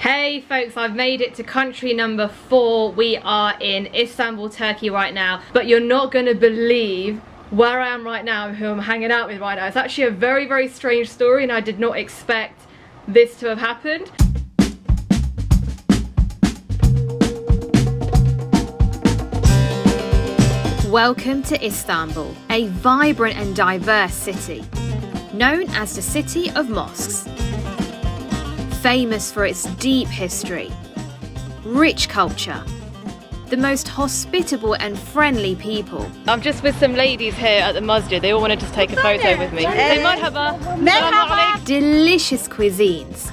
Hey folks, I've made it to country number 4. We are in Istanbul, Turkey right now, but you're not going to believe where I am right now and who I'm hanging out with right now. It's actually a very, very strange story and I did not expect this to have happened. Welcome to Istanbul, a vibrant and diverse city, known as the City of Mosques. Famous for its deep history, rich culture, the most hospitable and friendly people. I'm just with some ladies here at the masjid. They all want to just take a photo with me. Say marhaba. Merhaba. Delicious cuisines.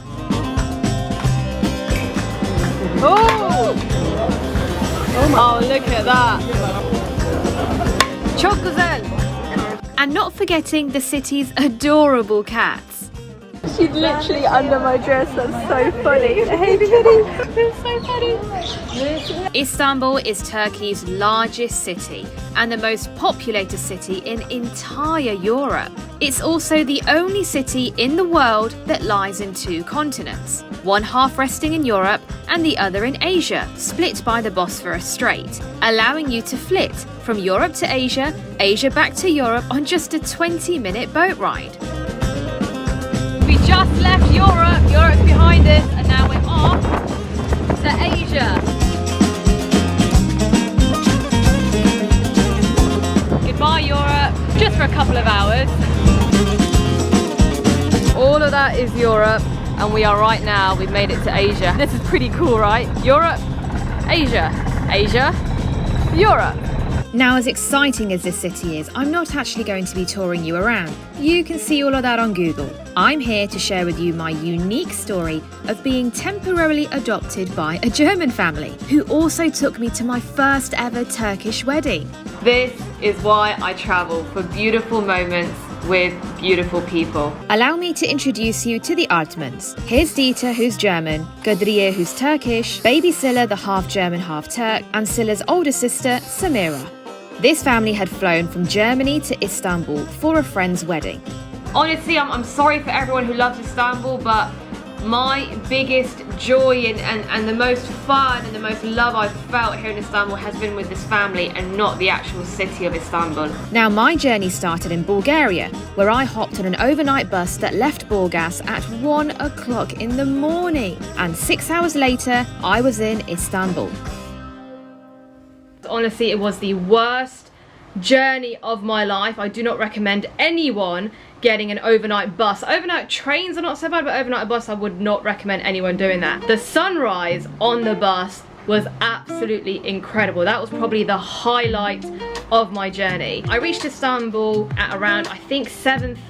Oh! Oh, look at that. Çok güzel. And not forgetting the city's adorable cats. She's literally under my dress, that's so funny. Hey everybody! It's so funny. Istanbul is Turkey's largest city and the most populated city in entire Europe. It's also the only city in the world that lies in 2 continents, one half resting in Europe and the other in Asia, split by the Bosphorus Strait, allowing you to flit from Europe to Asia, Asia back to Europe on just a 20-minute boat ride. We just left Europe, Europe's behind us, and now we're off to Asia. Goodbye Europe, just for a couple of hours. All of that is Europe, and we are right now, we've made it to Asia. This is pretty cool, right? Europe, Asia, Asia, Europe. Now, as exciting as this city is, I'm not actually going to be touring you around. You can see all of that on Google. I'm here to share with you my unique story of being temporarily adopted by a German family who also took me to my first ever Turkish wedding. This is why I travel, for beautiful moments with beautiful people. Allow me to introduce you to the Altmans. Here's Dieter, who's German, Gadriye, who's Turkish, baby Silla, the half German, half Turk, and Silla's older sister, Samira. This family had flown from Germany to Istanbul for a friend's wedding. Honestly, I'm sorry for everyone who loves Istanbul, but my biggest joy and the most fun and the most love I've felt here in Istanbul has been with this family and not the actual city of Istanbul. Now, my journey started in Bulgaria, where I hopped on an overnight bus that left Burgas at 1 o'clock in the morning. And 6 hours later, I was in Istanbul. Honestly, it was the worst journey of my life. I do not recommend anyone getting an overnight bus. Overnight trains are not so bad, but overnight bus, I would not recommend anyone doing that. The sunrise on the bus was absolutely incredible. That was probably the highlight of my journey. I reached Istanbul at around, I think,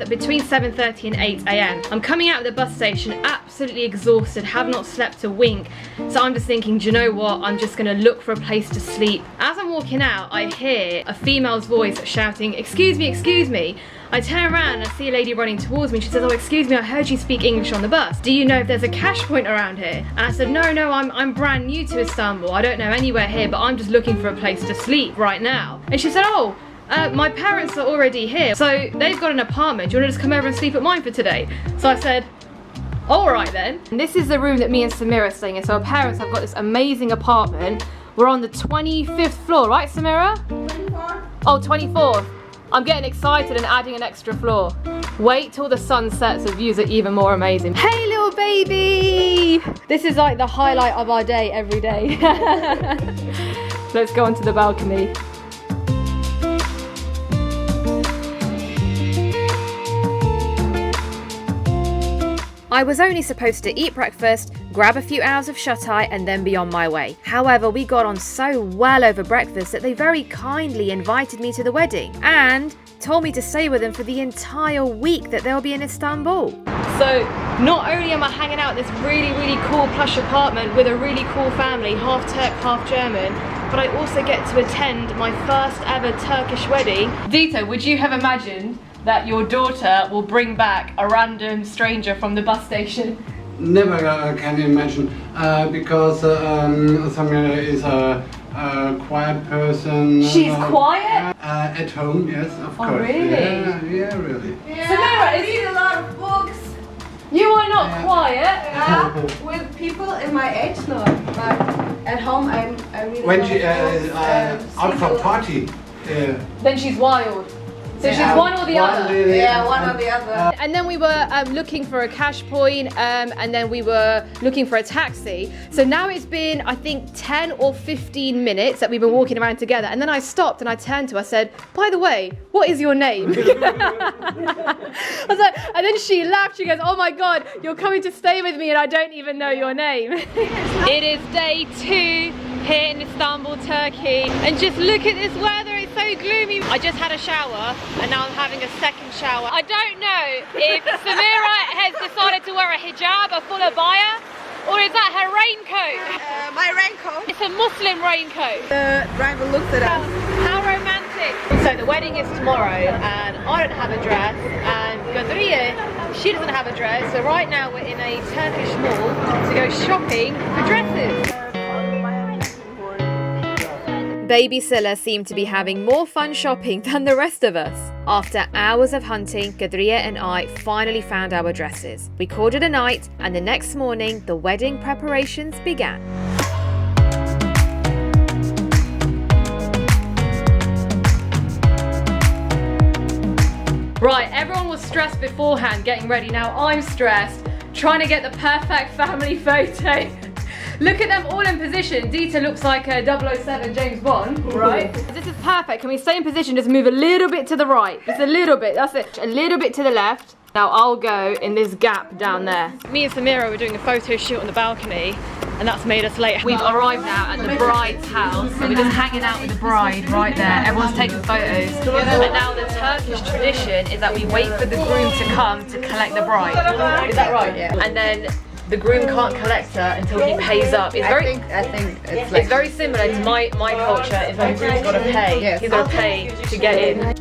between 7:30 and 8 a.m. I'm coming out of the bus station absolutely exhausted, have not slept a wink. So I'm just thinking, do you know what? I'm just gonna look for a place to sleep. As I'm walking out, I hear a female's voice shouting, "Excuse me, excuse me." I turn around and I see a lady running towards me. She says, "Oh, excuse me, I heard you speak English on the bus. Do you know if there's a cash point around here?" And I said, no, I'm brand new to Istanbul. I don't know anywhere here, but I'm just looking for a place to sleep right now. And she said, "Oh, my parents are already here, so they've got an apartment. Do you want to just come over and sleep at mine for today?" So I said, all right then. And this is the room that me and Samira are staying in. So our parents have got this amazing apartment. We're on the 25th floor, right, Samira? 24. Oh, 24th. I'm getting excited and adding an extra floor. Wait till the sun sets, the views are even more amazing. Hey little baby! This is like the highlight of our day every day. Let's go onto the balcony. I was only supposed to eat breakfast, grab a few hours of shut-eye and then be on my way. However, we got on so well over breakfast that they very kindly invited me to the wedding and told me to stay with them for the entire week that they'll be in Istanbul. So not only am I hanging out in this really, really cool plush apartment with a really cool family, half Turk, half German, but I also get to attend my first ever Turkish wedding. Dieter, would you have imagined that your daughter will bring back a random stranger from the bus station? Never can imagine, because Samira is a quiet person. She's quiet? At home, yes, of course. Really? Yeah, really. Yeah, Samira, I read a lot of books. You are not quiet. With people in my age, no. But at home, I really. When she out for party. Then she's wild. So she's one or the other. Yeah, one or the other. And then we were looking for a cash point, and then we were looking for a taxi. So now it's been, I think, 10 or 15 minutes that we've been walking around together. And then I stopped and I turned to her, I said, by the way, what is your name? I was like, and then she laughed. She goes, oh my God, you're coming to stay with me and I don't even know your name. It is day 2 here in Istanbul, Turkey. And just look at this weather, it's so gloomy. I just had a shower and now I'm having a second shower. I don't know if Samira has decided to wear a hijab, a full abaya, or is that her raincoat? My raincoat. It's a Muslim raincoat. The driver looked at us. How romantic. So the wedding is tomorrow and I don't have a dress and Gadriye, she doesn't have a dress. So right now we're in a Turkish mall to go shopping for dresses. Baby Silla seemed to be having more fun shopping than the rest of us. After hours of hunting, Kadriya and I finally found our dresses. We called it a night, and the next morning, the wedding preparations began. Right, everyone was stressed beforehand getting ready. Now I'm stressed, trying to get the perfect family photo. Look at them all in position. Dita looks like a 007 James Bond, right? This is perfect. Can we stay in position? Just move a little bit to the right. Just a little bit, that's it. A little bit to the left. Now I'll go in this gap down there. Me and Samira were doing a photo shoot on the balcony and that's made us late. We've arrived now at the bride's house. So we're just hanging out with the bride right there. Everyone's taking photos. And now the Turkish tradition is that we wait for the groom to come to collect the bride. Is that right? Yeah. And then the groom can't collect her until he pays up. It's very, I think it's very similar to my culture. Is when the groom's got to pay. Yes. He's got to pay to get in.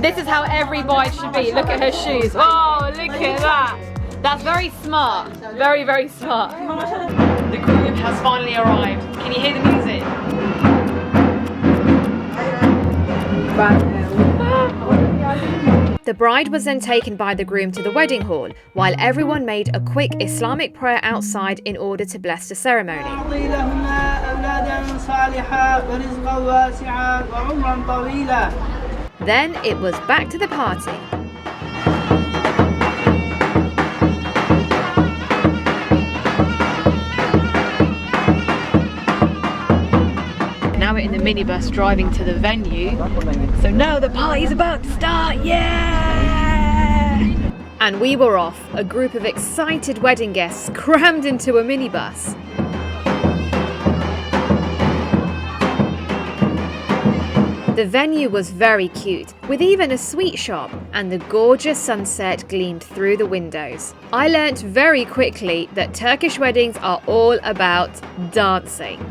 This is how every bride should be. Look at her shoes. Oh, look at that. That's very smart. Very, very smart. The groom has finally arrived. Can you hear the music? The bride was then taken by the groom to the wedding hall, while everyone made a quick Islamic prayer outside in order to bless the ceremony. Then it was back to the party. Now we're in the minibus driving to the venue. So now the party's about to start, yeah! And we were off, a group of excited wedding guests crammed into a minibus. The venue was very cute, with even a sweet shop, and the gorgeous sunset gleamed through the windows. I learnt very quickly that Turkish weddings are all about dancing.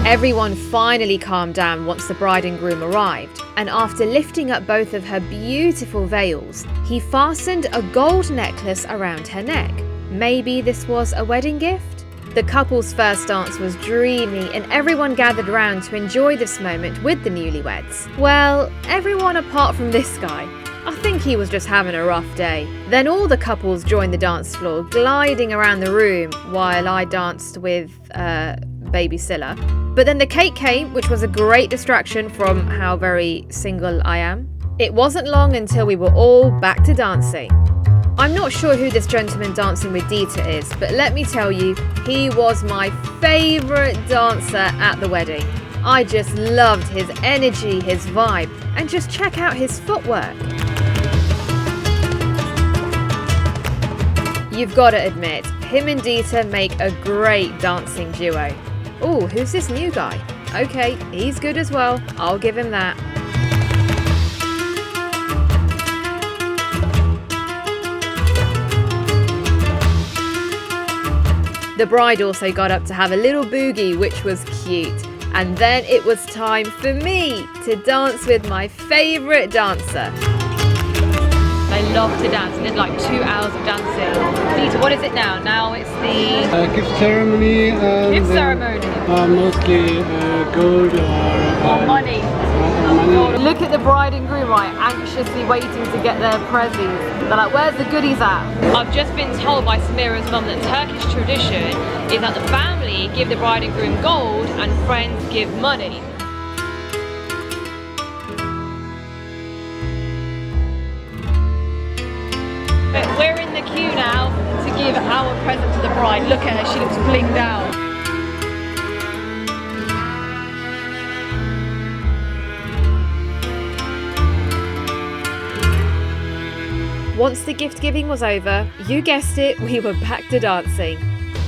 Everyone finally calmed down once the bride and groom arrived, and after lifting up both of her beautiful veils, he fastened a gold necklace around her neck. Maybe this was a wedding gift? The couple's first dance was dreamy, and everyone gathered round to enjoy this moment with the newlyweds. Well, everyone apart from this guy. I think he was just having a rough day. Then all the couples joined the dance floor, gliding around the room while I danced with baby Silla. But then the cake came, which was a great distraction from how very single I am. It wasn't long until we were all back to dancing. I'm not sure who this gentleman dancing with Dita is, but let me tell you, he was my favourite dancer at the wedding. I just loved his energy, his vibe, and just check out his footwork. You've got to admit, him and Dita make a great dancing duo. Ooh, who's this new guy? Okay, he's good as well. I'll give him that. The bride also got up to have a little boogie, which was cute. And then it was time for me to dance with my favourite dancer. I love to dance. I did like 2 hours of dancing. Peter, what is it now? Now it's the gift ceremony. gift ceremony. Mostly gold Or money. money. Look at the bride and groom, right, anxiously waiting to get their prezzies. They're like, where's the goodies at? I've just been told by Samira's mum that Turkish tradition is that the family give the bride and groom gold and friends give money. But we're in the queue now to give our present to the bride. Look at her, she looks blinged out. Once the gift giving was over, you guessed it, we were back to dancing.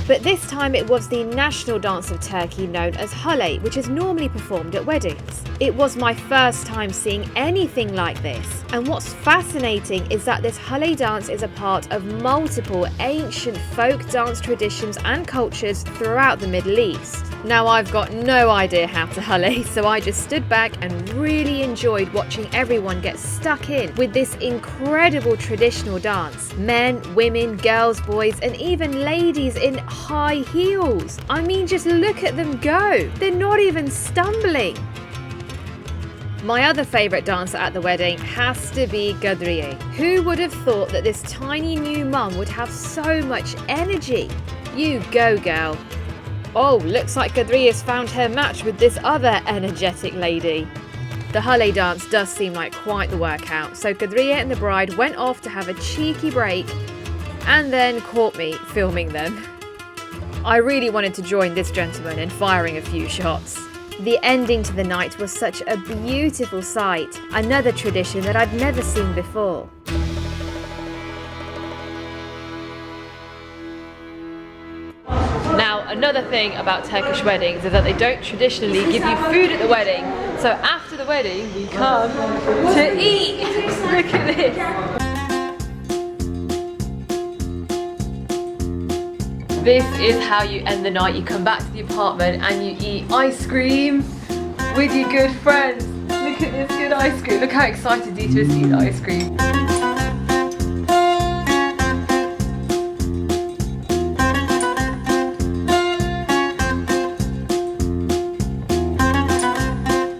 But this time it was the national dance of Turkey known as Hale, which is normally performed at weddings. It was my first time seeing anything like this. And what's fascinating is that this Hale dance is a part of multiple ancient folk dance traditions and cultures throughout the Middle East. Now I've got no idea how to Hale, so I just stood back and really enjoyed watching everyone get stuck in with this incredible traditional dance. Men, women, girls, boys, and even ladies in high heels. I mean, just look at them go. They're not even stumbling. My other favourite dancer at the wedding has to be Gadriye. Who would have thought that this tiny new mum would have so much energy? You go, girl. Oh, looks like Gadriye's found her match with this other energetic lady. The Hale dance does seem like quite the workout, so Gadriye and the bride went off to have a cheeky break and then caught me filming them. I really wanted to join this gentleman in firing a few shots. The ending to the night was such a beautiful sight, another tradition that I'd never seen before. Now, another thing about Turkish weddings is that they don't traditionally give you food at the wedding. So after the wedding, we come to eat. Look at this. This is how you end the night. You come back to the apartment and you eat ice cream with your good friends. Look at this good ice cream. Look how excited Dita is to eat the ice cream.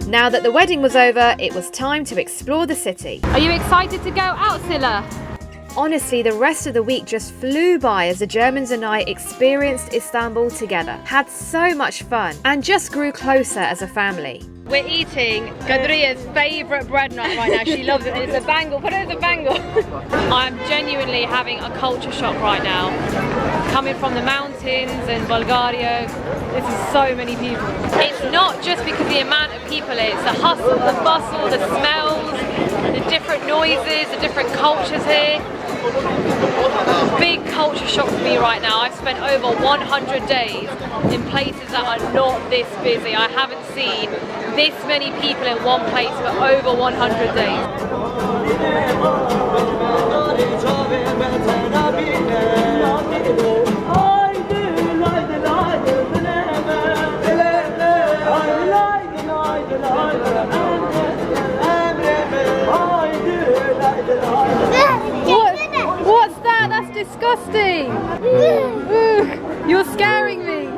Now that the wedding was over, it was time to explore the city. Are you excited to go out, Silla? Honestly, the rest of the week just flew by as the Germans and I experienced Istanbul together, had so much fun, and just grew closer as a family. We're eating Gadriye's favourite bread nut right now. She loves it. It's a bangle. Put it as a bangle. I'm genuinely having a culture shock right now. Coming from the mountains in Bulgaria, this is so many people. It's not just because the amount of people, it's the hustle, the bustle, the smells, the different noises, the different cultures here. Big culture shock for me right now. I've spent over 100 days in places that are not this busy. I haven't seen this many people in one place for over 100 days. What's that? That's disgusting. Ugh, you're scaring me.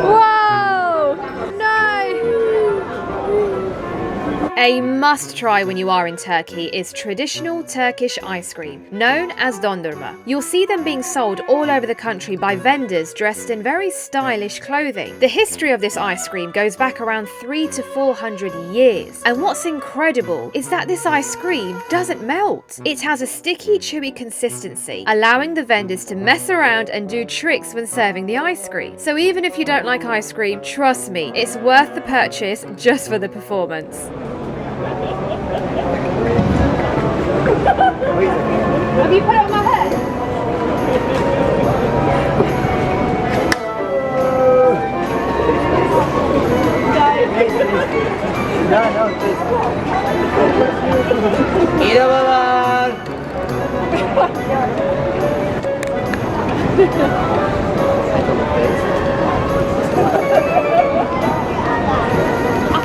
Whoa! No! A must-try when you are in Turkey is traditional Turkish ice cream, known as dondurma. You'll see them being sold all over the country by vendors dressed in very stylish clothing. The history of this ice cream goes back around 300 to 400 years. And what's incredible is that this ice cream doesn't melt. It has a sticky, chewy consistency, allowing the vendors to mess around and do tricks when serving the ice cream. So even if you don't like ice cream, trust me, it's worth the purchase just for the performance. Have you put it on my head? Merhabalar. I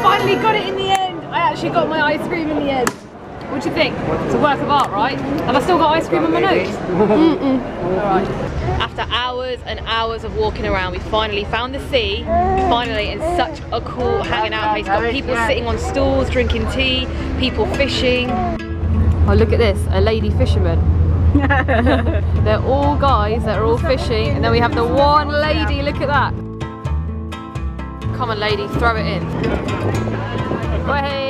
finally got it in the end. I actually got my ice cream in the end. What do you think? It's a work of art, right? Have I still got ice cream on my nose? Alright. After hours and hours of walking around, we finally found the sea. Finally, in such a cool hanging out place. Got people sitting on stools, drinking tea, people fishing. Oh, look at this, a lady fisherman. They're all guys that are all fishing, and then we have the one lady, look at that. Come on lady, throw it in. Way!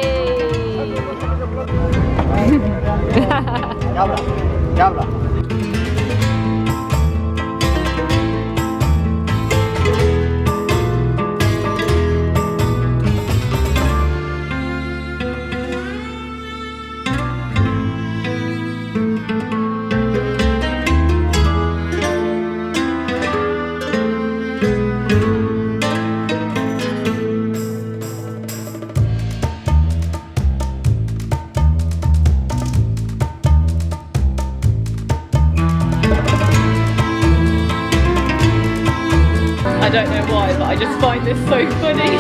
I don't know why, but I just find this so funny.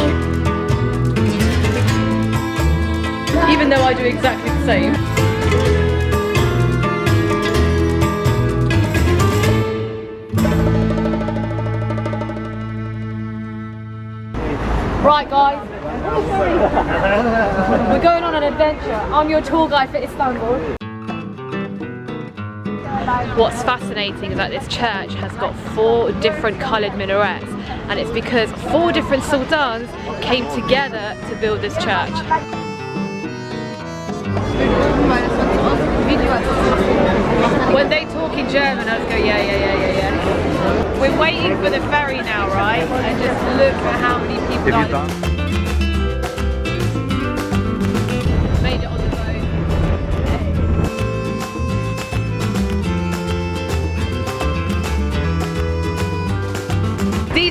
Even though I do exactly the same. Right guys, we're going on an adventure. I'm your tour guide for Istanbul. What's fascinating is that this church has got 4 different coloured minarets, and it's because 4 different sultans came together to build this church. When they talk in German, I just go yeah. We're waiting for the ferry now, right? And just look at how many people are. Made it on the boat.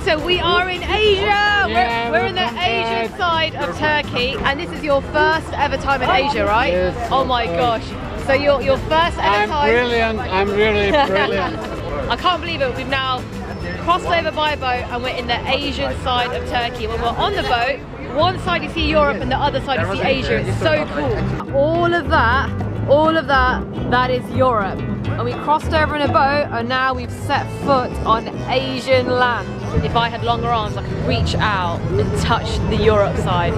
So we are in Asia! Yeah, we're in the Asian side of Turkey, and this is your first ever time in Asia, right? Yes. Oh my gosh. So your first ever time. I'm really brilliant. I can't believe it, we've now crossed over by a boat and we're in the Asian side of Turkey. When we're on the boat, one side you see Europe and the other side you see Asia. It's so cool. All of that, that is Europe. And we crossed over in a boat and now we've set foot on Asian land. If I had longer arms, I could reach out and touch the Europe side.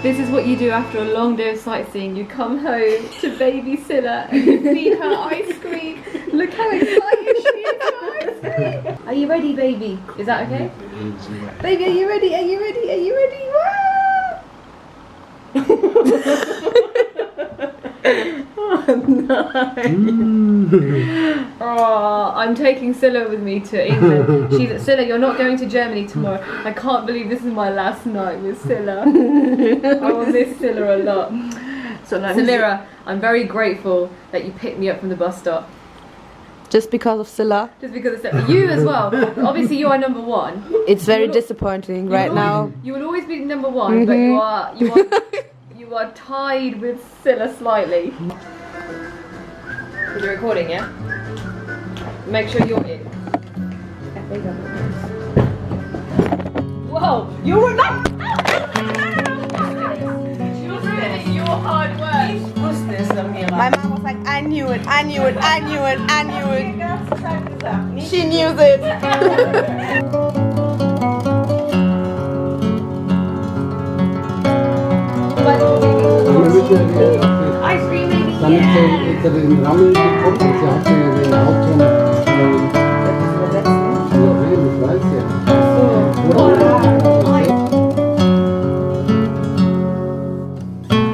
This is what you do after a long day of sightseeing. You come home to baby Scylla and you feed her ice cream. Look how excited she is for ice cream. Are you ready, baby? Is that okay? Baby, are you ready? Are you ready? Are you ready? Oh no. Oh, I'm taking Scylla with me to England. Scylla, you're not going to Germany tomorrow. I can't believe this is my last night with Scylla. I will miss Scylla a lot. Samira, I'm very grateful that you picked me up from the bus stop. Just because of Scylla? Just because of Scylla. You as well. Obviously you are number 1. It's very disappointing right now. You will always be number 1, but you are tied with Scylla slightly. You're recording, yeah? Make sure you're in. Whoa! You were not! You're ruining your hard work. My mom was like, I knew it, I knew it, I knew it, I knew it. She knew it. Ice cream, baby. Dann ist er in den Rammel gekommen und sie hat den Hauptton. Ich weiß ja.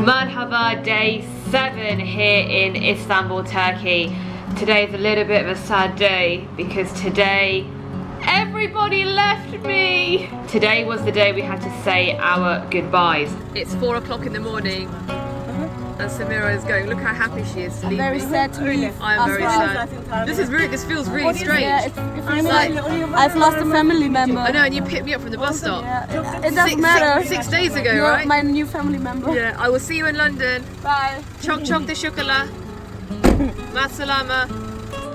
Merhaba, day 7 here in Istanbul, Turkey. Today is a little bit of a sad day because today everybody left me. Today was the day we had to say our goodbyes. It's 4 o'clock in the morning. And Samira is going. Look how happy she is to leave Very me. sad to leave. I'm very sad. This feels really strange. I've lost a family member. I know, and you picked me up from the bus stop. It doesn't matter. 6 days ago, You're right? my new family member. Yeah, I will see you in London. Bye. Chok chok de chocolat. Masalama.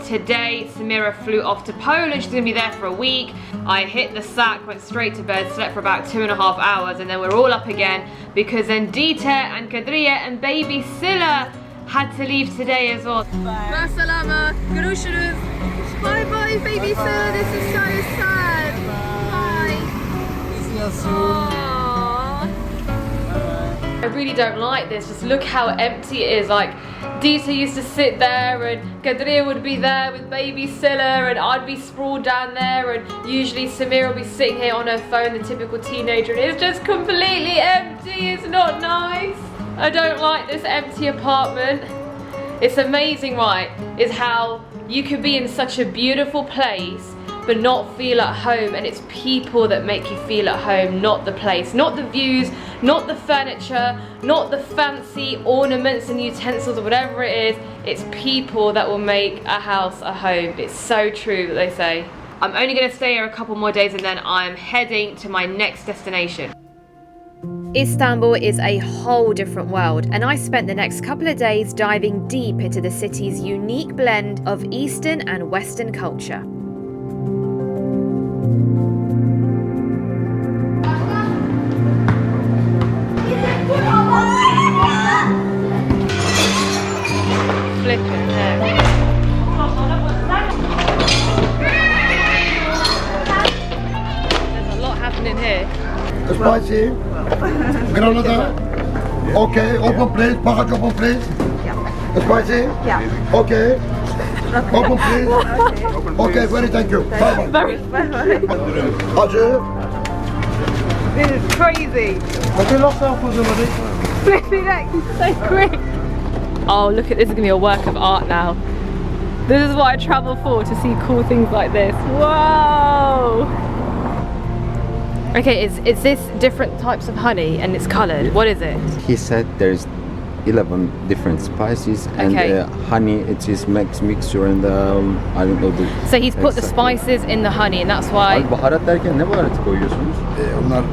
Today, Samira flew off to Poland. She's gonna be there for a week. I hit the sack, went straight to bed, slept for about 2.5 hours, and then we're all up again because then Dita and Kadriya and baby Silla had to leave today as well. Masalama. Görüşürüz. Bye bye, baby Silla. This is so sad. Bye. Aww. I really don't like this. Just look how empty it is. Like, Dita used to sit there and Kadriya would be there with baby Silla and I'd be sprawled down there, and usually Samira would be sitting here on her phone, the typical teenager, and it's just completely empty. It's not nice. I don't like this empty apartment. It's amazing, right, is how you could be in such a beautiful place but not feel at home, and it's people that make you feel at home, not the place, not the views, not the furniture, not the fancy ornaments and utensils or whatever it is. It's people that will make a house a home. It's so true that they say. I'm only going to stay here a couple more days and then I'm heading to my next destination. Istanbul is a whole different world, and I spent the next couple of days diving deep into the city's unique blend of Eastern and Western culture. Flipping heck. There's a lot happening here. Spicy. Granada. Okay. Open plate. Package open plate. Spicy. Yeah. Okay. Open plate. Okay. Very thank you. Bye bye. Acı. This is crazy. Flipping heck, so quick. Oh, look at this, is gonna be a work of art now. This is what I travel for, to see cool things like this. Whoa! Okay, is this different types of honey and it's coloured? What is it? He said there's 11 different spices and Okay. honey, it is mixture and I don't know the... So he's put the spices in the honey and that's why... Abi baharat derken ne baharatı koyuyorsunuz? Onlar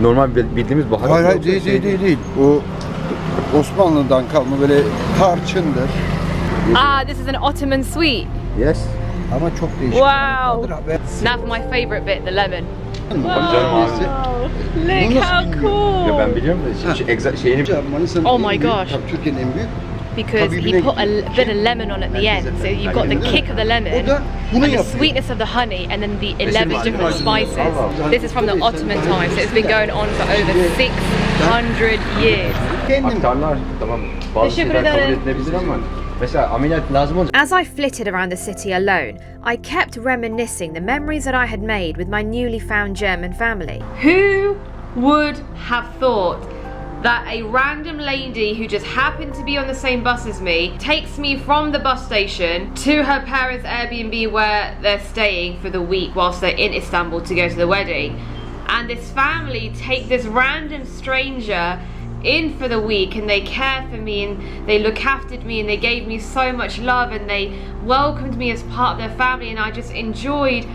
Normal bildiğimiz baharat. hayır yoksa değil. O Osmanlı'dan kalma böyle tarçındır. Ah, this is an Ottoman sweet. Yes. Ama çok değişik. Wow! Now for my favourite bit, the lemon. Wow! Look how cool! Ya ben biliyorum da şeyini... Oh my gosh. Türkiye'nin en büyük. Because he put a bit of lemon on at the end, so you've got the kick of the lemon and the sweetness of the honey and then the 11 different spices. This is from the Ottoman time, so it's been going on for over 600 years. Aktarlar tamam bazı şeyler kabul edilebilir ama mesela ameliyat lazım olacak. As I flitted around the city alone, I kept reminiscing the memories that I had made with my newly found German family. Who would have thought that a random lady who just happened to be on the same bus as me takes me from the bus station to her parents' Airbnb where they're staying for the week whilst they're in Istanbul to go to the wedding, and this family take this random stranger in for the week and they care for me and they look after me and they gave me so much love and they welcomed me as part of their family, and I just enjoyed.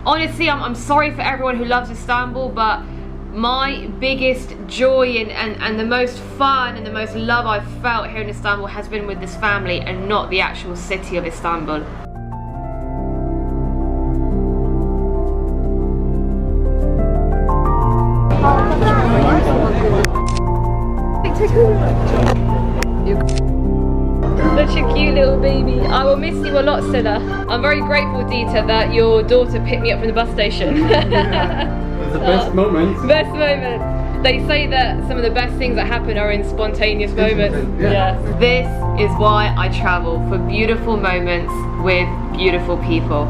Honestly, I'm sorry for everyone who loves Istanbul, but my biggest joy and the most fun and the most love I've felt here in Istanbul has been with this family and not the actual city of Istanbul. Such a cute little baby. I will miss you a lot, Silla. I'm very grateful, Dita, that your daughter picked me up from the bus station. The best moment. Best moment. They say that some of the best things that happen are in spontaneous moments. Yeah. Yes. This is why I travel, for beautiful moments with beautiful people.